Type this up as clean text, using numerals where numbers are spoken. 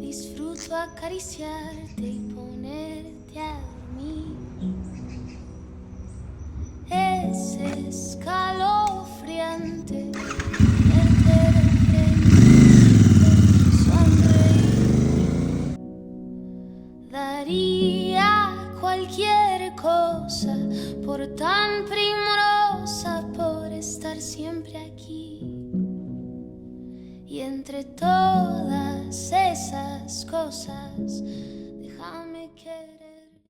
Disfruto acariciarte y ponerte a dormir. Es escalofriante verte de frente, sonreír. Daría cualquier cosa por tan primorosa, por estar siempre aquí. Y entre todas esas cosas, déjame querer.